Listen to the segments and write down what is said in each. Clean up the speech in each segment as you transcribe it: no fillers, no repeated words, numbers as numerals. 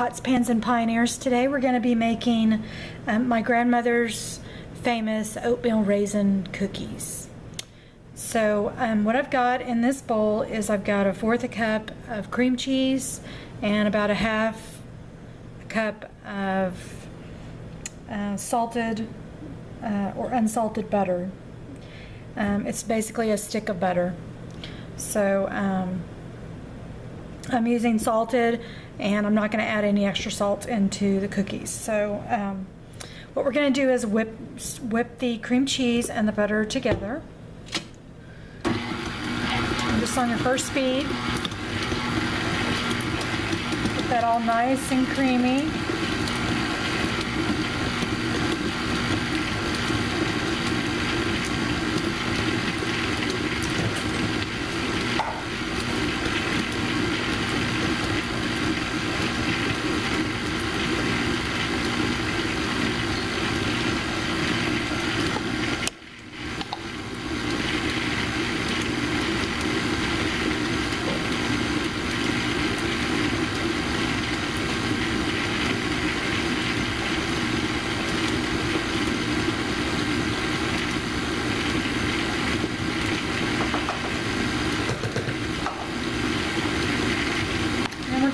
Pots, Pans, and Pioneers. Today we're going to be making my grandmother's famous oatmeal raisin cookies. So what I've got in this bowl is I've got 1/4 cup of cream cheese and about 1/2 cup of salted or unsalted butter. It's basically a stick of butter. So I'm using salted, and I'm not going to add any extra salt into the cookies. So what we're going to do is whip the cream cheese and the butter together. And just on your first speed. Get that all nice and creamy.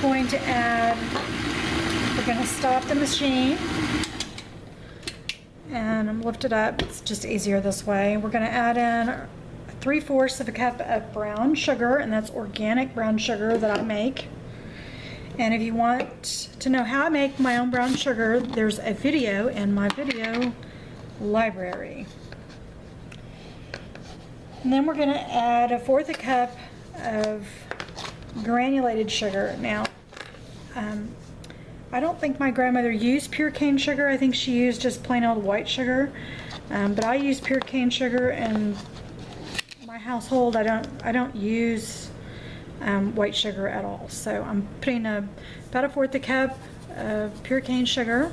Going to add, we're going to stop the machine and lift it up. It's just easier this way. We're going to add in 3/4 of a cup of brown sugar, and that's organic brown sugar that I make. And if you want to know how I make my own brown sugar, there's a video in my video library. And then we're going to add 1/4 cup of granulated sugar. Now, I don't think my grandmother used pure cane sugar. I think she used just plain old white sugar. But I use pure cane sugar in my household. I don't use white sugar at all. So I'm putting about 1/4 cup of pure cane sugar.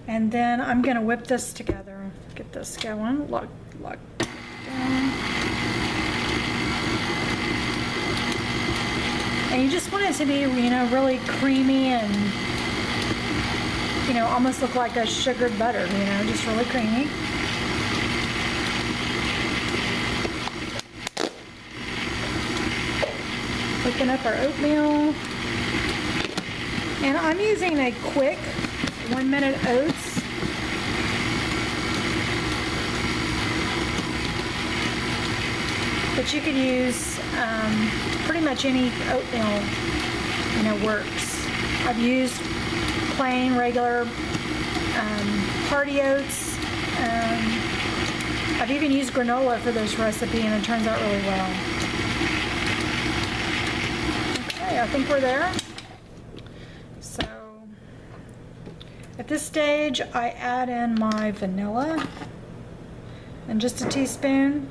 And then I'm going to whip this together. Get this going. Look down. And you just want it to be, really creamy and, almost look like a sugared butter, just really creamy. Cooking up our oatmeal. And I'm using a quick 1-minute oats. But you could use pretty much any oatmeal, works. I've used plain, regular party oats. I've even used granola for this recipe, and it turns out really well. Okay, I think we're there. So at this stage, I add in my vanilla, and just a teaspoon.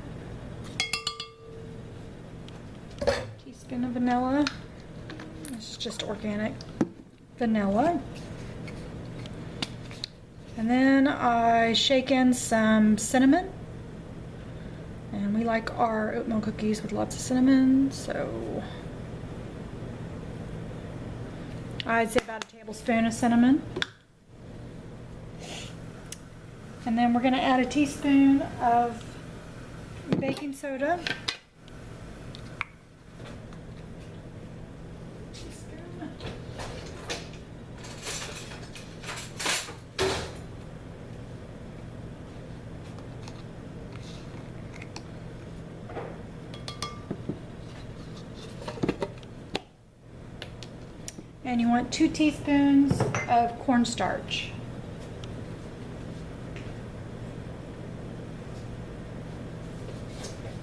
Of vanilla. This is just organic vanilla. And then I shake in some cinnamon. And we like our oatmeal cookies with lots of cinnamon, so I'd say about a tablespoon of cinnamon. And then we're going to add a teaspoon of baking soda. And you want 2 teaspoons of cornstarch.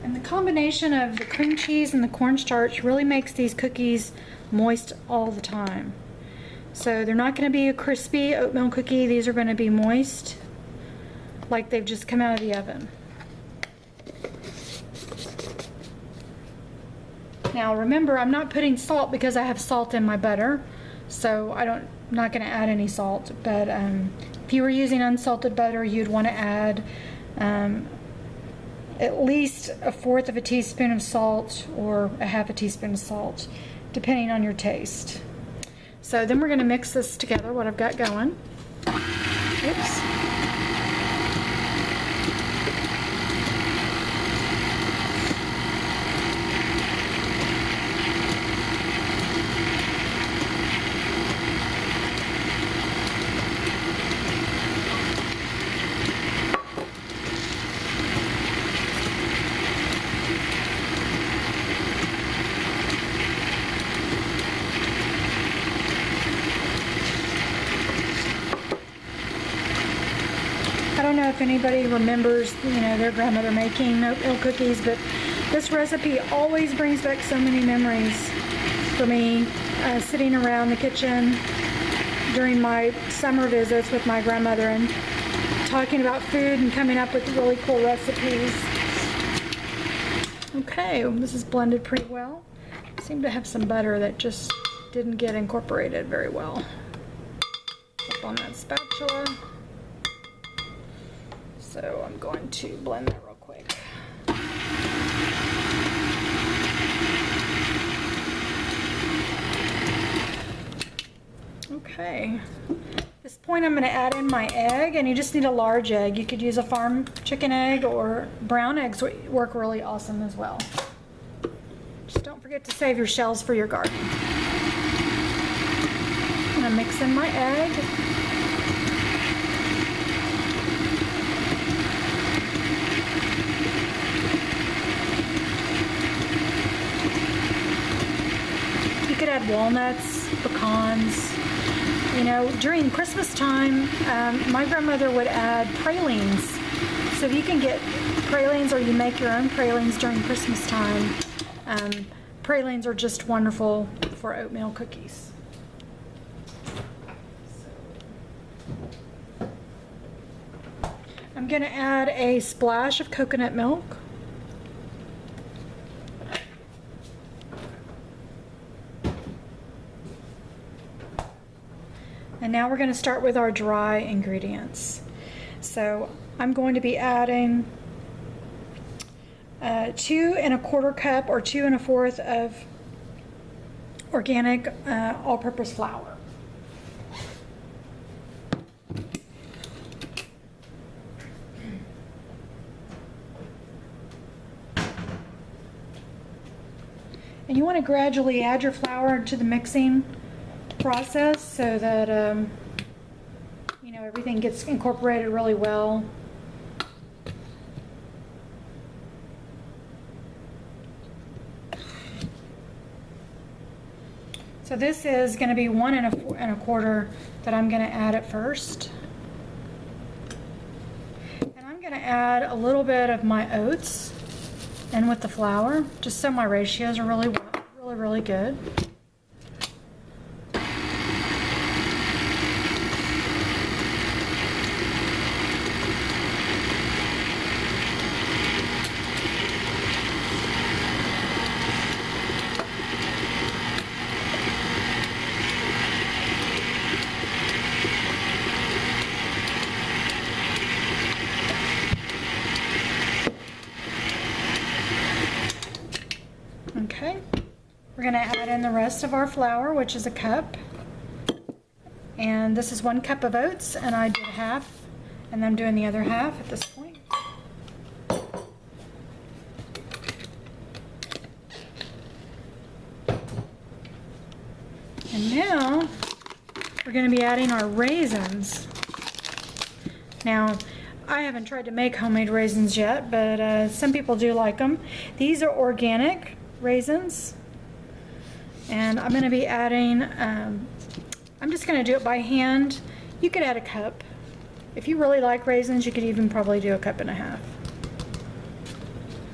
And the combination of the cream cheese and the cornstarch really makes these cookies moist all the time. So they're not going to be a crispy oatmeal cookie. These are going to be moist, like they've just come out of the oven. Now remember, I'm not putting salt because I have salt in my butter, so I'm not going to add any salt. But if you were using unsalted butter, you'd want to add at least 1/4 of a teaspoon of salt or 1/2 teaspoon of salt. depending on your taste. So then we're going to mix this together, what I've got going. Oops. I don't know if anybody remembers, their grandmother making oatmeal cookies, but this recipe always brings back so many memories for me, sitting around the kitchen during my summer visits with my grandmother and talking about food and coming up with really cool recipes. Okay, this is blended pretty well. I seem to have some butter that just didn't get incorporated very well up on that spatula. So I'm going to blend that real quick. Okay. At this point I'm going to add in my egg, and you just need a large egg. You could use a farm chicken egg, or brown eggs work really awesome as well. Just don't forget to save your shells for your garden. I'm going to mix in my egg. You could add walnuts, pecans. During Christmas time, my grandmother would add pralines. So if you can get pralines, or you make your own pralines during Christmas time, pralines are just wonderful for oatmeal cookies. I'm going to add a splash of coconut milk. And now we're going to start with our dry ingredients. So I'm going to be adding 2 1/4 cup or 2 1/4 of organic all-purpose flour. And you want to gradually add your flour to the mixing process so that everything gets incorporated really well. So this is going to be 1 1/4 that I'm going to add at first. And I'm going to add a little bit of my oats in with the flour, just so my ratios are really good. Okay, we're going to add in the rest of our flour, which is a cup. And this is 1 cup of oats, and I did half, and I'm doing the other half at this point. And now we're going to be adding our raisins. Now, I haven't tried to make homemade raisins yet, but some people do like them. These are organic raisins, and I'm going to be adding, I'm just going to do it by hand. You could add a cup. If you really like raisins, you could even probably do 1.5 cups.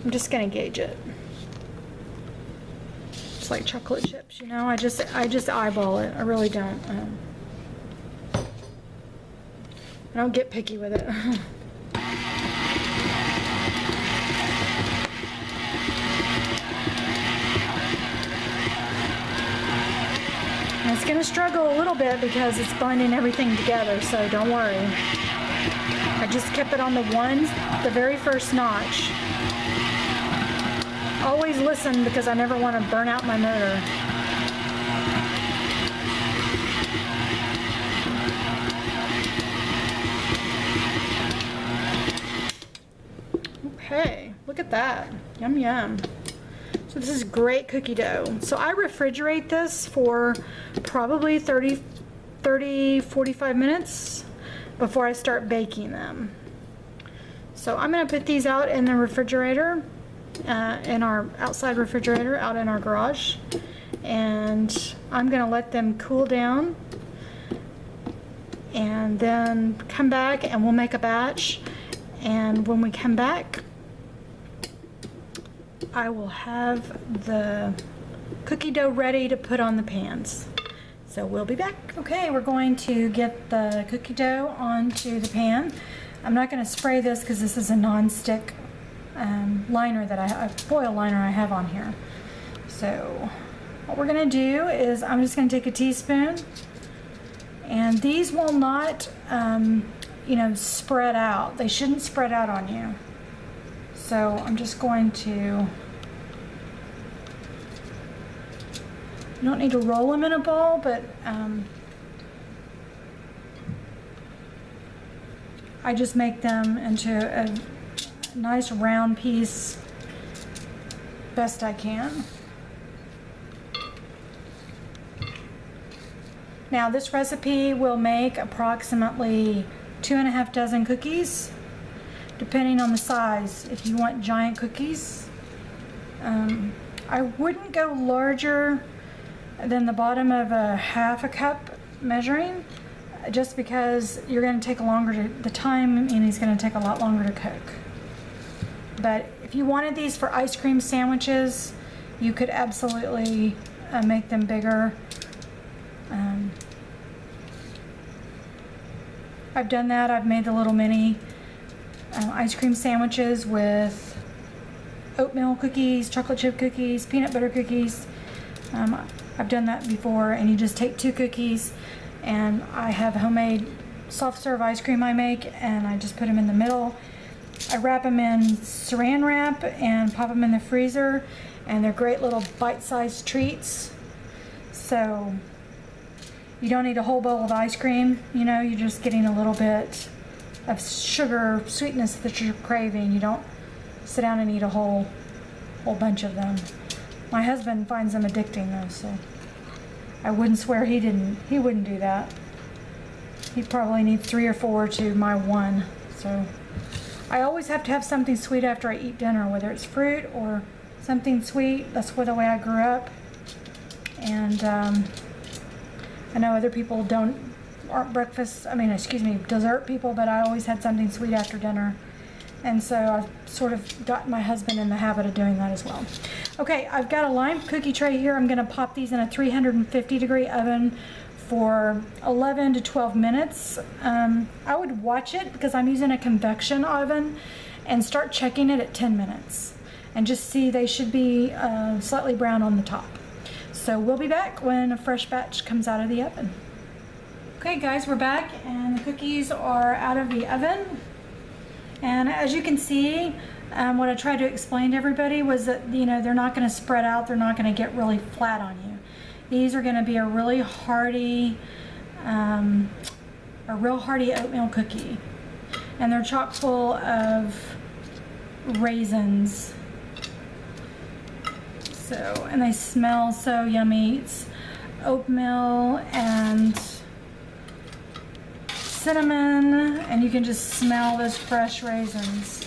I'm just going to gauge it. Just like chocolate chips, I just eyeball it. I really don't. I don't get picky with it. It's going to struggle a little bit because it's blending everything together, so don't worry. I just kept it on the very first notch. Always listen, because I never want to burn out my motor. at that. Yum, yum. So this is great cookie dough. So I refrigerate this for probably 45 minutes before I start baking them. So I'm going to put these out in the refrigerator, in our outside refrigerator out in our garage. And I'm going to let them cool down and then come back and we'll make a batch. And when we come back, I will have the cookie dough ready to put on the pans. So we'll be back. Okay, we're going to get the cookie dough onto the pan. I'm not going to spray this because this is a non-stick liner that a foil liner I have on here. So what we're going to do is I'm just going to take a teaspoon, and these will not, you know, spread out. They shouldn't spread out on you. So I'm just going to, you don't need to roll them in a ball, but I just make them into a nice round piece best I can. Now this recipe will make approximately 2.5 dozen cookies, depending on the size. If you want giant cookies, I wouldn't go larger than the bottom of a half a cup measuring, just because you're going to take the time and it's going to take a lot longer to cook. But if you wanted these for ice cream sandwiches, you could absolutely make them bigger. I've done that. I've made the little mini ice cream sandwiches with oatmeal cookies, chocolate chip cookies, peanut butter cookies. I've done that before, and you just take 2 cookies, and I have homemade soft serve ice cream I make, and I just put them in the middle. I wrap them in saran wrap and pop them in the freezer, and they're great little bite-sized treats. So you don't need a whole bowl of ice cream, you know, you're just getting a little bit of sugar sweetness that you're craving. You don't sit down and eat a whole bunch of them. My husband finds them addicting though, so I wouldn't swear he wouldn't do that. He'd probably need 3 or 4 to my 1. So I always have to have something sweet after I eat dinner, whether it's fruit or something sweet. That's the way I grew up. And I know other people aren't dessert people, but I always had something sweet after dinner. And so I've sort of gotten my husband in the habit of doing that as well. Okay, I've got a lime cookie tray here. I'm going to pop these in a 350-degree oven for 11 to 12 minutes. I would watch it because I'm using a convection oven, and start checking it at 10 minutes. And just see they should be slightly brown on the top. So we'll be back when a fresh batch comes out of the oven. Okay guys, we're back and the cookies are out of the oven. And as you can see, what I tried to explain to everybody was that, you know, they're not going to spread out, they're not going to get really flat on you. These are going to be a really hearty, oatmeal cookie. And they're chock full of raisins. So, and they smell so yummy. It's oatmeal and cinnamon, and you can just smell those fresh raisins.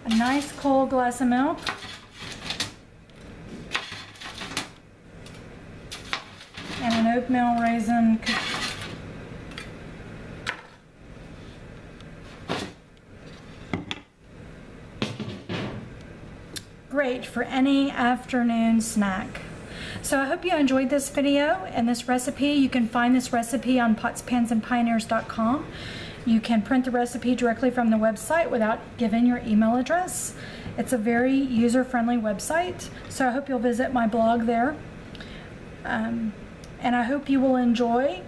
A nice cold glass of milk. And an Oatmeal-Raisin cookie. Great for any afternoon snack. So I hope you enjoyed this video and this recipe. You can find this recipe on potspansandpioneers.com. You can print the recipe directly from the website without giving your email address. It's a very user-friendly website, so I hope you'll visit my blog there. And I hope you will enjoy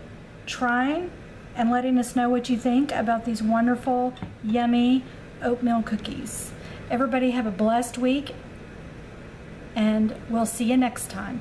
trying and letting us know what you think about these wonderful, yummy oatmeal cookies. Everybody have a blessed week, and we'll see you next time.